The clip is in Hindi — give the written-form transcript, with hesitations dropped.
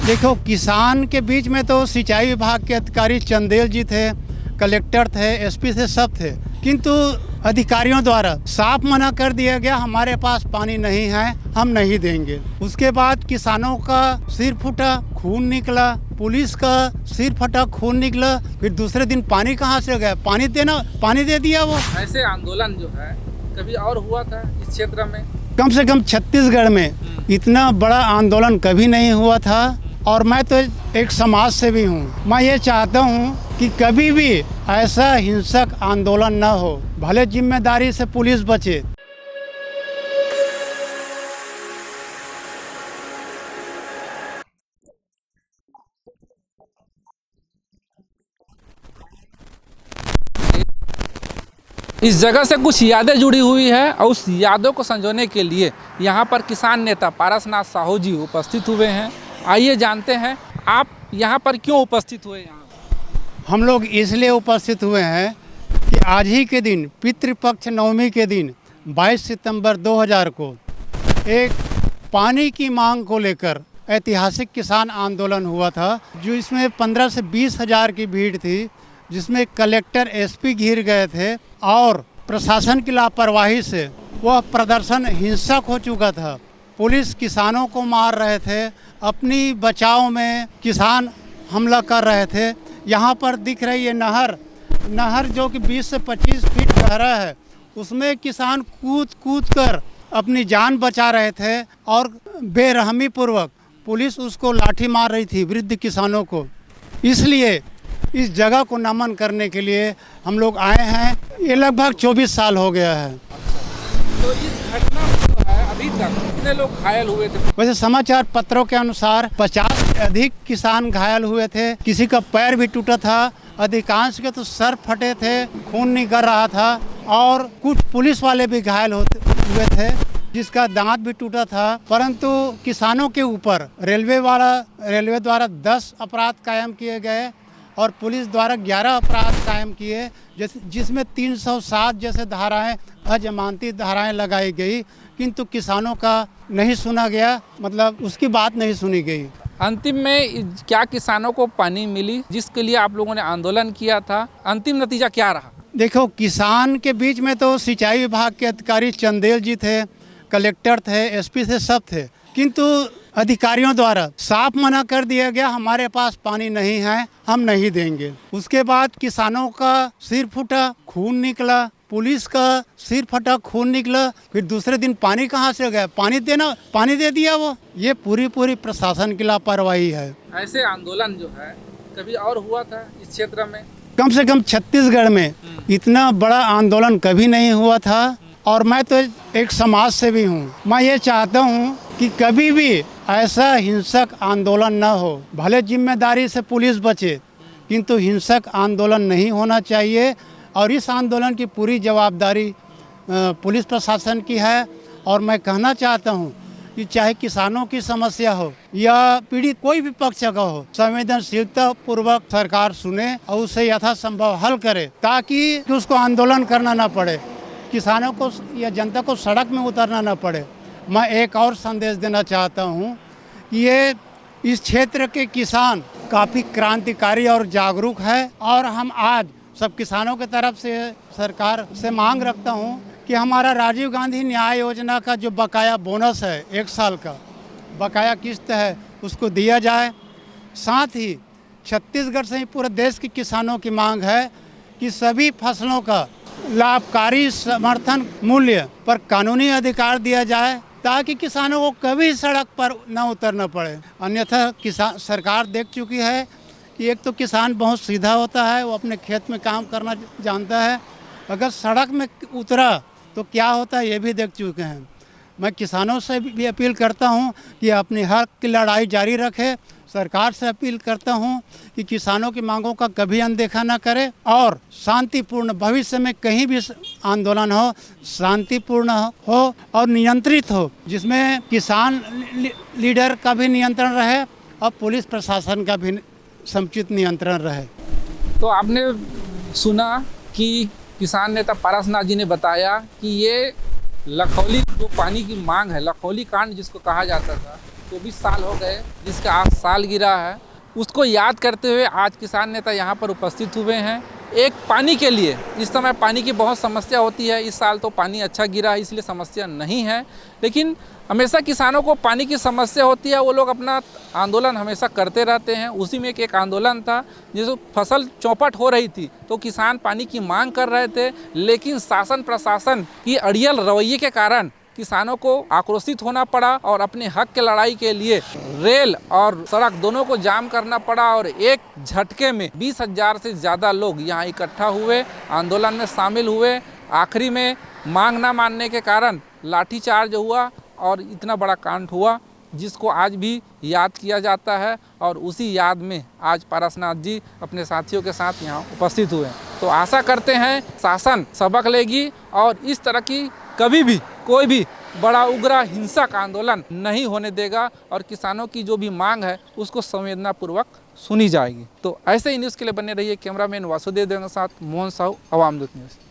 देखो, किसान के बीच में तो सिंचाई विभाग के अधिकारी चंदेल जी थे, कलेक्टर थे, एसपी थे, सब थे, किंतु अधिकारियों द्वारा साफ मना कर दिया गया, हमारे पास पानी नहीं है, हम नहीं देंगे। उसके बाद किसानों का सिर फूटा, खून निकला, पुलिस का सिर फटा, खून निकला। फिर दूसरे दिन पानी कहाँ से गया? पानी दे दिया वो। ऐसे आंदोलन जो है कभी और हुआ था इस क्षेत्र में? कम से कम छत्तीसगढ़ में इतना बड़ा आंदोलन कभी नहीं हुआ था। और मैं तो एक समाज सेवी हूँ, मैं ये चाहता हूँ कि कभी भी ऐसा हिंसक आंदोलन न हो, भले जिम्मेदारी से पुलिस बचे। इस जगह से कुछ यादें जुड़ी हुई है और उस यादों को संजोने के लिए यहाँ पर किसान नेता पारसनाथ साहू जी उपस्थित हुए हैं। आइए जानते हैं आप यहाँ पर क्यों उपस्थित हुए। यहाँ हम लोग इसलिए उपस्थित हुए हैं कि आज ही के दिन, पितृपक्ष नवमी के दिन 22 सितंबर 2000 को एक पानी की मांग को लेकर ऐतिहासिक किसान आंदोलन हुआ था, जो इसमें 15 से 20 हज़ार की भीड़ थी, जिसमें कलेक्टर एसपी घिर गए थे और प्रशासन की लापरवाही से वह प्रदर्शन हिंसक हो चुका था। पुलिस किसानों को मार रहे थे, अपनी बचाव में किसान हमला कर रहे थे। यहाँ पर दिख रही है नहर जो कि 20 से 25 फीट गहरा है, उसमें किसान कूद कर अपनी जान बचा रहे थे और बेरहमी पूर्वक पुलिस उसको लाठी मार रही थी, वृद्ध किसानों को। इसलिए इस जगह को नमन करने के लिए हम लोग आए हैं। ये लगभग 24 साल हो गया है। तो इस घटना में जो है अभी तक कितने लोग घायल हुए थे? वैसे समाचार पत्रों के अनुसार 50 से अधिक किसान घायल हुए थे, किसी का पैर भी टूटा था, अधिकांश के तो सर फटे थे, खून निकल रहा था और कुछ पुलिस वाले भी घायल हुए थे, जिसका दांत भी टूटा था। परंतु किसानों के ऊपर रेलवे द्वारा 10 अपराध कायम किए गए और पुलिस द्वारा 11 अपराध कायम किए, जिसमें 307 जैसे धाराएं, अजमानती धाराएं लगाई गई, किंतु किसानों का नहीं सुना गया, मतलब उसकी बात नहीं सुनी गई। अंतिम में क्या किसानों को पानी मिली जिसके लिए आप लोगों ने आंदोलन किया था? अंतिम नतीजा क्या रहा? देखो, किसान के बीच में तो सिंचाई विभाग के अधिकारी चंदेल जी थे, कलेक्टर थे, एसपी थे, सब थे, किंतु अधिकारियों द्वारा साफ मना कर दिया गया, हमारे पास पानी नहीं है, हम नहीं देंगे। उसके बाद किसानों का सिर फूटा, खून निकला, पुलिस का सिर फटा, खून निकला। फिर दूसरे दिन पानी कहाँ से गया? पानी दे दिया वो। ये पूरी प्रशासन की लापरवाही है। ऐसे आंदोलन जो है कभी और हुआ था इस क्षेत्र में? कम से कम छत्तीसगढ़ में इतना बड़ा आंदोलन कभी नहीं हुआ था। और मैं तो एक समाज सेवी हूँ, मैं ये चाहता हूँ कि कभी भी ऐसा हिंसक आंदोलन न हो, भले जिम्मेदारी से पुलिस बचे, किंतु हिंसक आंदोलन नहीं होना चाहिए। और इस आंदोलन की पूरी जवाबदारी पुलिस प्रशासन की है। और मैं कहना चाहता हूँ कि चाहे किसानों की समस्या हो या पीड़ित कोई भी पक्ष का हो, संवेदनशीलता पूर्वक सरकार सुने और उसे यथासंभव हल करे, ताकि उसको आंदोलन करना ना पड़े, किसानों को या जनता को सड़क में उतरना ना पड़े। मैं एक और संदेश देना चाहता हूँ कि ये इस क्षेत्र के किसान काफ़ी क्रांतिकारी और जागरूक है। और हम आज सब किसानों के तरफ से सरकार से मांग रखता हूँ कि हमारा राजीव गांधी न्याय योजना का जो बकाया बोनस है, 1 साल का बकाया किस्त है, उसको दिया जाए। साथ ही छत्तीसगढ़ से ही पूरे देश के किसानों की मांग है कि सभी फसलों का लाभकारी समर्थन मूल्य पर कानूनी अधिकार दिया जाए, ताकि किसानों को कभी सड़क पर न उतरना पड़े। अन्यथा सरकार देख चुकी है कि एक तो किसान बहुत सीधा होता है, वो अपने खेत में काम करना जानता है, अगर सड़क में उतरा तो क्या होता है ये भी देख चुके हैं। मैं किसानों से भी अपील करता हूं कि अपनी हक की लड़ाई जारी रखे। सरकार से अपील करता हूं कि किसानों की मांगों का कभी अनदेखा न करे और शांतिपूर्ण, भविष्य में कहीं भी आंदोलन हो शांतिपूर्ण हो और नियंत्रित हो, जिसमें किसान लीडर का भी नियंत्रण रहे और पुलिस प्रशासन का भी समुचित नियंत्रण रहे। तो आपने सुना कि किसान नेता पारसनाथ जी ने बताया कि ये लखौली जो पानी की मांग है, लखौली कांड जिसको कहा जाता था, 24 साल हो गए जिसका आज सालगिरह है, उसको याद करते हुए आज किसान नेता यहाँ पर उपस्थित हुए हैं। एक पानी के लिए, इस समय पानी की बहुत समस्या होती है, इस साल तो पानी अच्छा गिरा है इसलिए समस्या नहीं है, लेकिन हमेशा किसानों को पानी की समस्या होती है, वो लोग अपना आंदोलन हमेशा करते रहते हैं। उसी में एक आंदोलन था जिसमें फसल चौपट हो रही थी तो किसान पानी की मांग कर रहे थे, लेकिन शासन प्रशासन की अड़ियल रवैये के कारण किसानों को आक्रोशित होना पड़ा और अपने हक के लड़ाई के लिए रेल और सड़क दोनों को जाम करना पड़ा और एक झटके में 20,000 से ज़्यादा लोग यहाँ इकट्ठा हुए, आंदोलन में शामिल हुए। आखिरी में मांग ना मानने के कारण लाठीचार्ज हुआ और इतना बड़ा कांड हुआ जिसको आज भी याद किया जाता है और उसी याद में आज पारसनाथ जी अपने साथियों के साथ यहाँ उपस्थित हुए। तो आशा करते हैं शासन सबक लेगी और इस तरह की कभी भी कोई भी बड़ा उग्र हिंसक आंदोलन नहीं होने देगा और किसानों की जो भी मांग है उसको संवेदनापूर्वक सुनी जाएगी। तो ऐसे ही न्यूज़ के लिए बने रहिए। कैमरामैन वासुदेव देव के साथ मोहन साहू, अवाम दूत न्यूज़।